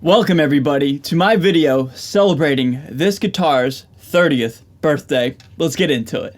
Welcome everybody to my video celebrating this guitar's 30th birthday. Let's get into it.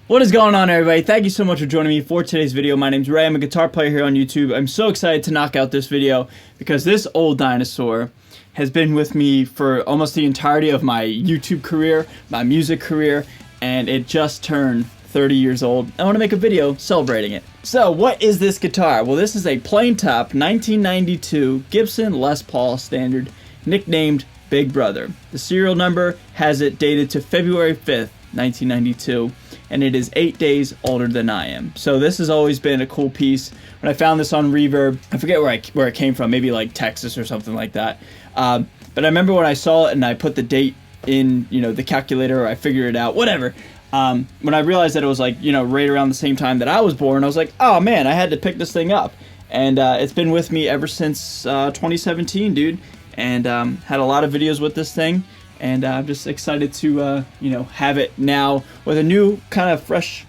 What is going on, everybody? Thank you so much for joining me for today's video. My name's Ray. I'm a guitar player here on YouTube. I'm so excited to knock out this video because this old dinosaur has been with me for almost the entirety of my YouTube career, my music career, and it just turned 30 years old. I want to make a video celebrating it. So, what is this guitar? Well, this is a plain top 1992 Gibson Les Paul standard, nicknamed Big Brother. The serial number has it dated to February 5th, 1992. And it is 8 days older than I am. So this has always been a cool piece. When I found this on Reverb, I forget where it came from, maybe like Texas or something like that. But I remember when I saw it and I put the date in, the calculator, or I figured it out, whatever. When I realized that it was like, right around the same time that I was born, I was like, oh man, I had to pick this thing up. And it's been with me ever since 2017, dude. And had a lot of videos with this thing. And I'm just excited to, have it now with a new kind of fresh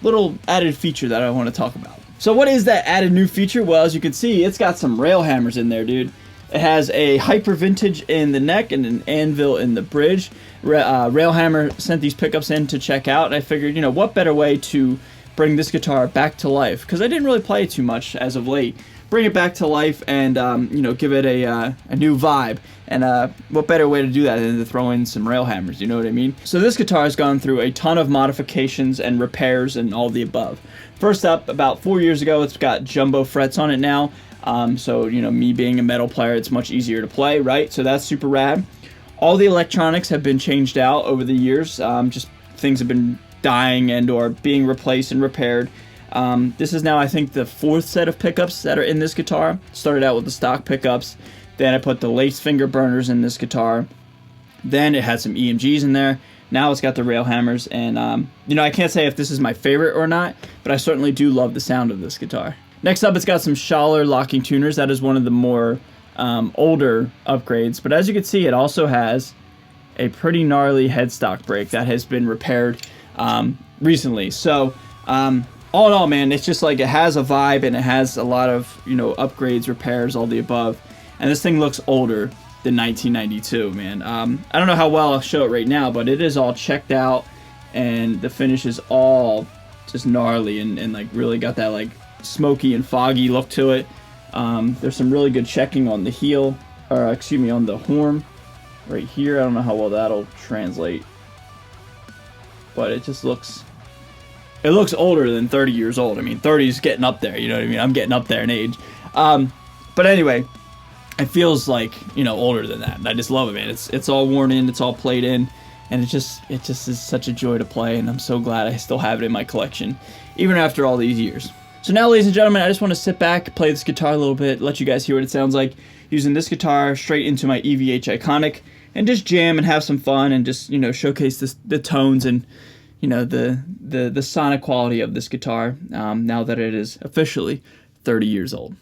little added feature that I want to talk about. So what is that added new feature? Well, as you can see, it's got some rail hammers in there, dude. It has a hyper vintage in the neck and an anvil in the bridge. Railhammer sent these pickups in to check out, and I figured, what better way to bring this guitar back to life? Because I didn't really play it too much as of late. Bring it back to life and, give it a new vibe. And what better way to do that than to throw in some rail hammers, you know what I mean? So this guitar has gone through a ton of modifications and repairs and all the above. First up, about 4 years ago, it's got jumbo frets on it now. So, me being a metal player, it's much easier to play, right? So that's super rad. All the electronics have been changed out over the years. Just things have been dying and or being replaced and repaired. This is now, I think, the fourth set of pickups that are in this guitar. Started out with the stock pickups. Then I put the lace finger burners in this guitar. Then it had some EMGs in there. Now it's got the rail hammers. And, I can't say if this is my favorite or not, but I certainly do love the sound of this guitar. Next up, it's got some Schaller locking tuners. That is one of the more older upgrades. But as you can see, it also has a pretty gnarly headstock brake that has been repaired recently. So, all in all, man, it's just like it has a vibe and it has a lot of, upgrades, repairs, all the above. And this thing looks older than 1992, man. I don't know how well I'll show it right now, but it is all checked out and the finish is all just gnarly and like really got that like smoky and foggy look to it. There's some really good checking on the heel, or excuse me, on the horn right here. I don't know how well that'll translate, but it just looks... It looks older than 30 years old. I mean, 30 is getting up there, you know what I mean? I'm getting up there in age. But anyway, it feels like, older than that. And I just love it, man. It's all worn in, it's all played in, and it just is such a joy to play, and I'm so glad I still have it in my collection, even after all these years. So now, ladies and gentlemen, I just want to sit back, play this guitar a little bit, let you guys hear what it sounds like, using this guitar straight into my EVH Iconic, and just jam and have some fun, and just, showcase the tones and the sonic quality of this guitar, now that it is officially 30 years old.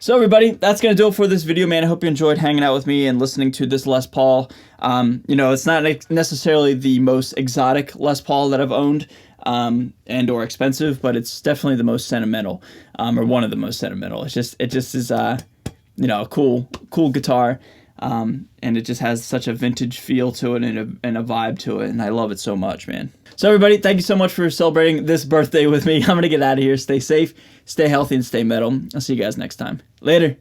So everybody, that's going to do it for this video, man. I hope you enjoyed hanging out with me and listening to this Les Paul. You know, it's not necessarily the most exotic Les Paul that I've owned and or expensive, but it's definitely the most sentimental, or one of the most sentimental. It just is, you know, a cool guitar. And it just has such a vintage feel to it and a vibe to it, and I love it so much, man. So everybody, thank you so much for celebrating this birthday with me. I'm going to get out of here. Stay safe, stay healthy, and stay metal. I'll see you guys next time. Later.